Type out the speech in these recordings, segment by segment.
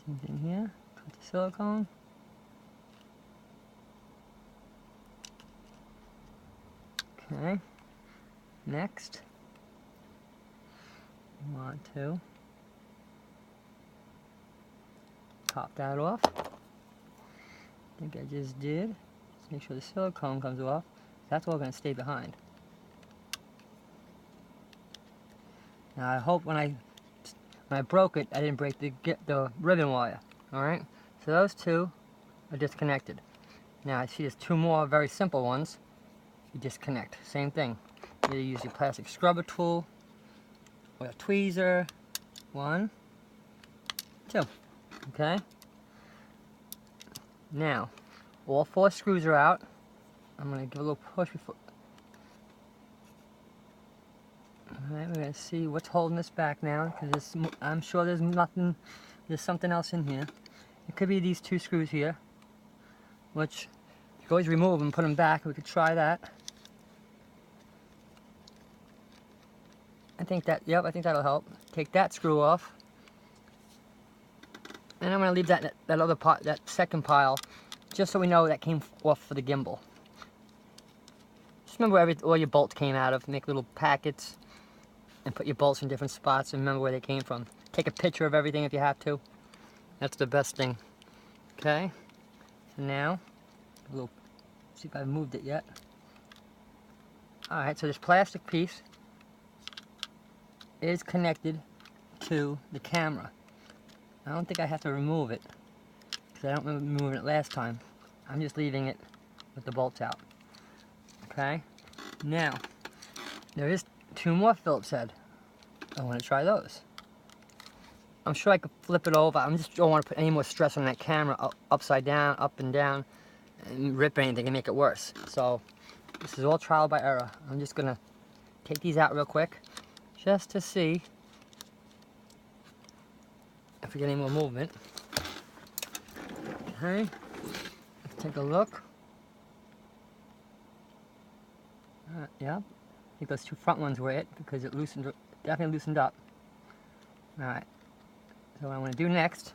Same thing here. Cut the silicone. Okay. Next, you want to top that off. I think I just did. Just make sure the silicone comes off. That's all going to stay behind. Now I hope when I broke it, I didn't break the ribbon wire. Alright? So those two are disconnected. Now I see there's two more very simple ones. You disconnect. Same thing. You use your plastic scrubber tool or a tweezer. 1, 2. Okay? Now, all 4 screws are out. I'm going to give a little push before. Alright, we're going to see what's holding this back now, because I'm sure there's something else in here. It could be these 2 screws here, which you can always remove them and put them back. We could try that. I think that'll help. Take that screw off. And I'm going to leave that other part, that second pile, just so we know that came off for the gimbal. Just remember where all your bolts came out of. Make little packets and put your bolts in different spots and remember where they came from. Take a picture of everything if you have to. That's the best thing. Okay? So now, see if I've moved it yet. Alright, so this plastic piece is connected to the camera. I don't think I have to remove it, because I don't remember moving it last time. I'm just leaving it with the bolts out. Okay? Now, there is 2 more Phillips head. I want to try those. I'm sure I could flip it over. I just don't want to put any more stress on that camera, upside down, up and down, and rip anything and make it worse. So, this is all trial by error. I'm just going to take these out real quick, just to see if we get any more movement. Okay, let's take a look. Yeah, I think those 2 front ones were it, because it definitely loosened up. Alright, so what I want to do next is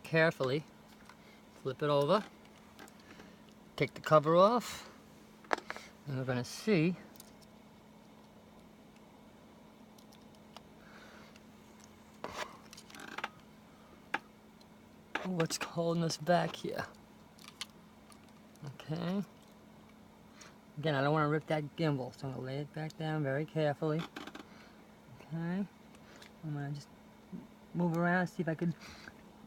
carefully flip it over, take the cover off, and we're going to see what's holding us back here. Okay. Again, I don't want to rip that gimbal, so I'm going to lay it back down very carefully. Okay. I'm going to just move around, see if I could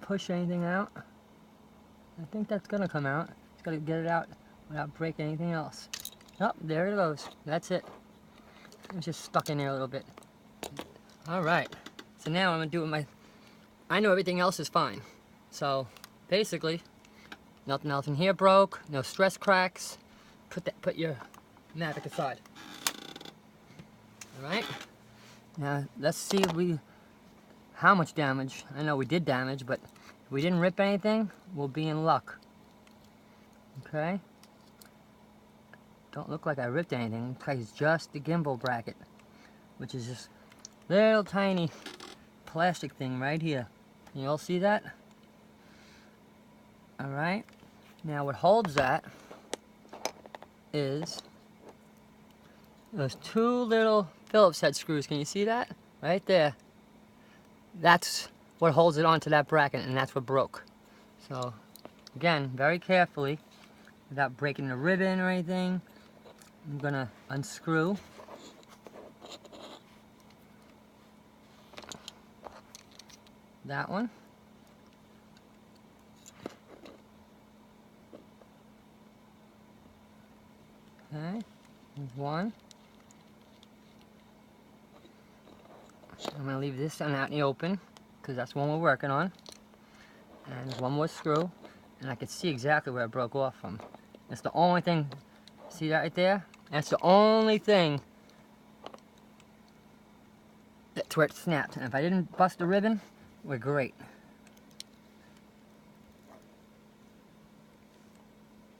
push anything out. I think that's going to come out. Just got to get it out without breaking anything else. Oh, there it goes. That's it. It's just stuck in there a little bit. Alright. So now I'm going to do it with I know everything else is fine. So, basically, nothing else in here broke, no stress cracks. Put your Mavic aside. Alright? Now, let's see how much damage. I know we did damage, but if we didn't rip anything, we'll be in luck. Okay? Don't look like I ripped anything. It looks like it's just the gimbal bracket, which is this little tiny plastic thing right here. Can you all see that? Alright, now what holds that is those 2 little Phillips head screws. Can you see that? Right there. That's what holds it onto that bracket, and that's what broke. So, again, very carefully, without breaking the ribbon or anything, I'm going to unscrew that one. Okay, there's one. I'm going to leave this one out in the open, because that's the one we're working on. And there's one more screw, and I can see exactly where it broke off from. That's the only thing, see that right there? That's the only thing that's where it snapped. And if I didn't bust the ribbon, we're great.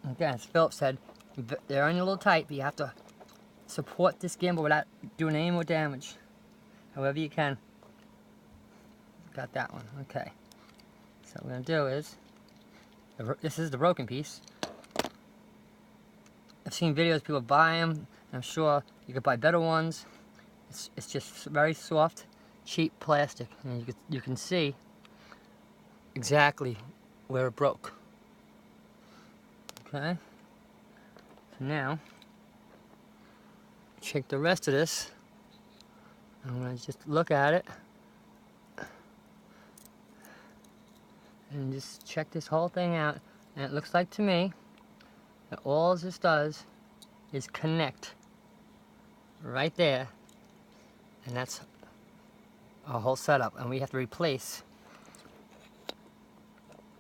Again, as Phillips said, they're on a little tight, but you have to support this gimbal without doing any more damage. However you can. Got that one, okay. So what we're going to do is, this is the broken piece. I've seen videos of people buy them. I'm sure you could buy better ones. It's just very soft, cheap plastic, and you can see exactly where it broke. Okay. So now, check the rest of this. I'm gonna just look at it and just check this whole thing out. And it looks like to me that all this does is connect right there, and that's our whole setup. And we have to replace.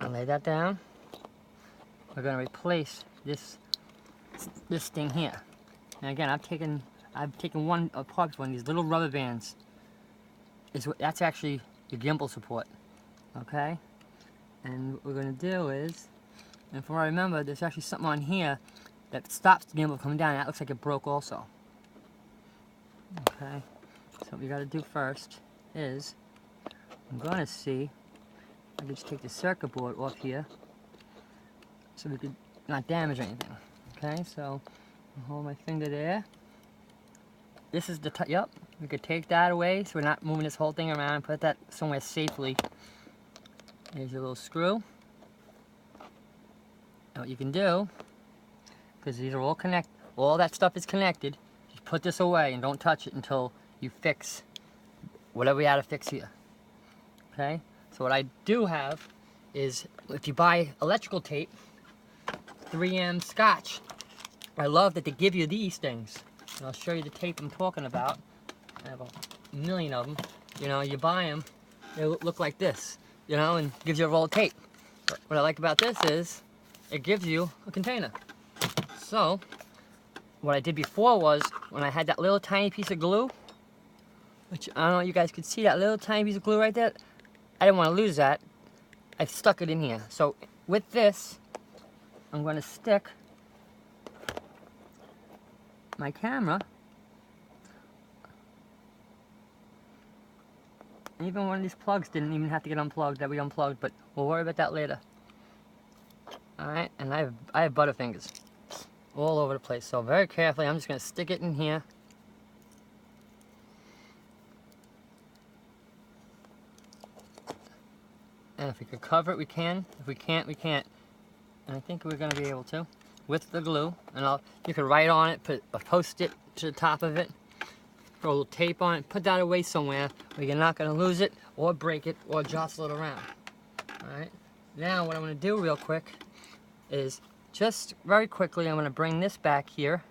I'll lay that down. We're going to replace this thing here. And again, I've taken one apart, one of these little rubber bands. That's actually the gimbal support. Okay. And what we're going to do is, and from what I remember, there's actually something on here that stops the gimbal from coming down. That looks like it broke also. Okay. So what we got to do first is, I'm going to see if I can just take the circuit board off here so we could not damage anything. Okay, so I'll hold my finger there. This is the yep, we could take that away so we're not moving this whole thing around and put that somewhere safely. There's your little screw. And what you can do, because these are all all that stuff is connected, just put this away and don't touch it until you fix whatever we had to fix here. Okay, so what I do have is, if you buy electrical tape, 3M Scotch, I love that they give you these things. And I'll show you the tape I'm talking about. I have a million of them. You know, you buy them, they look like this, you know, and gives you a roll of tape. But what I like about this is, it gives you a container. So, what I did before was, when I had that little tiny piece of glue, which I don't know if you guys could see that little tiny piece of glue right there, I didn't want to lose that. I stuck it in here. So, with this, I'm going to stick my camera. Even one of these plugs didn't even have to get unplugged, that we unplugged, but we'll worry about that later. Alright, and I have butterfingers all over the place, so very carefully I'm just going to stick it in here. And if we could cover it, we can. If we can't, we can't. And I think we're going to be able to with the glue. And you can write on it, put a post-it to the top of it, throw a little tape on it, put that away somewhere where you're not going to lose it or break it or jostle it around. Alright, now what I'm going to do real quick is just very quickly, I'm going to bring this back here.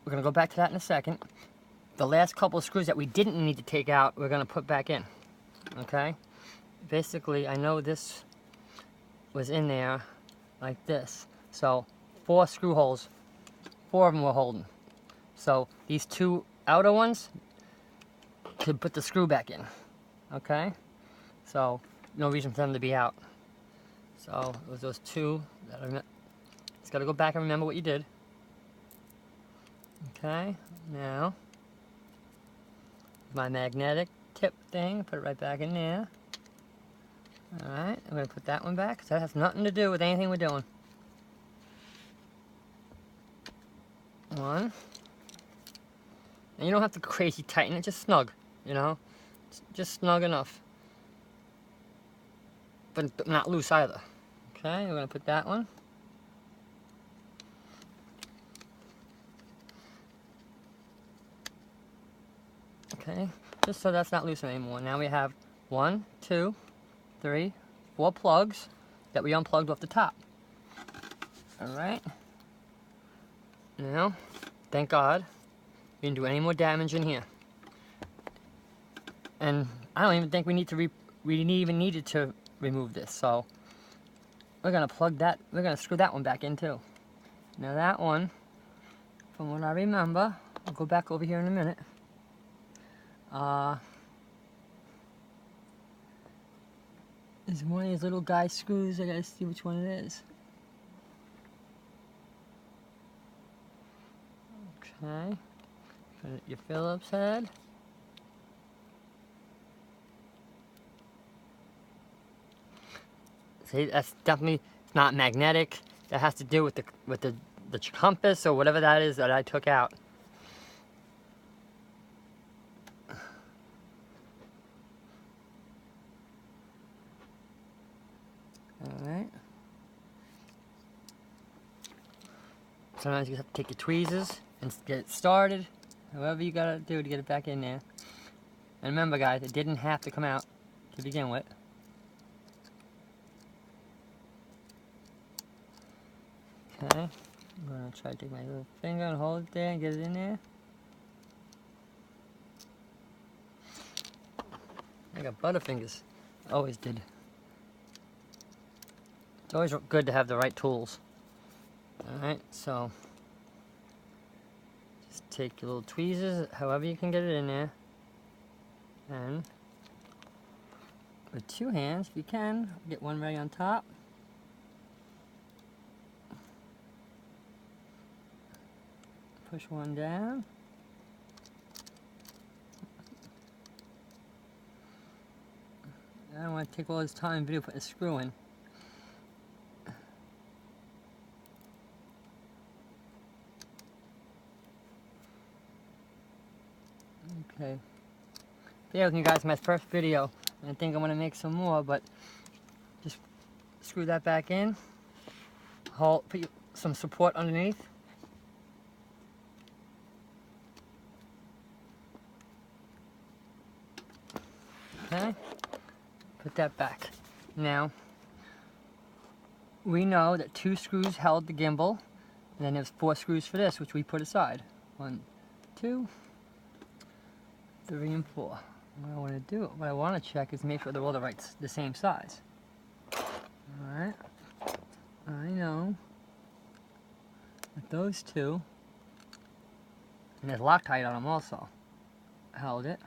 We're going to go back to that in a second. The last couple of screws that we didn't need to take out, we're going to put back in. Okay? Basically, I know this was in there like this. So, 4 screw holes. 4 of them were holding. So, these 2 outer ones could put the screw back in. Okay? So, no reason for them to be out. So, it was those 2 that I just gotta go back and remember what you did. Okay? Now, my magnetic tip thing, put it right back in there. Alright, I'm going to put that one back, because that has nothing to do with anything we're doing. 1. And you don't have to crazy tighten it, just snug, you know? Just snug enough. But not loose either. Okay, we're going to put that one. Okay, just so that's not loose anymore. Now we have 1, 2, 3, 4 plugs that we unplugged off the top. Alright. Now, thank God, we didn't do any more damage in here. And I don't even think we even needed to remove this, so we're gonna plug that, we're gonna screw that one back in too. Now that one, from what I remember, I'll go back over here in a minute. There's one of these little guy screws, I gotta see which one it is. Okay, put your Phillips head. See, that's definitely not magnetic. That has to do with the compass or whatever that is that I took out. Alright. Sometimes you have to take your tweezers and get it started. However you gotta do to get it back in there. And remember guys, it didn't have to come out to begin with. Okay. I'm gonna try to take my little finger and hold it there and get it in there. I got butterfingers. Always did. It's always good to have the right tools. Alright, so just take your little tweezers, however you can get it in there. And with two hands, if you can, get one right on top. Push one down. I don't want to take all this time in video putting a screw in. Okay. Bear with me guys, my first video. I think I'm going to make some more, but just screw that back in. Put some support underneath. Okay. Put that back. Now, we know that 2 screws held the gimbal, and then there's 4 screws for this, which we put aside. 1, 2, 3, and 4. What I want to check is make sure they're all the same size. Alright. I know that those 2, and there's Loctite on them also, held it.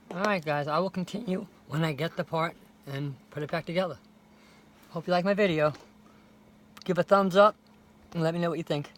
Alright guys, I will continue when I get the part and put it back together. Hope you like my video. Give a thumbs up and let me know what you think.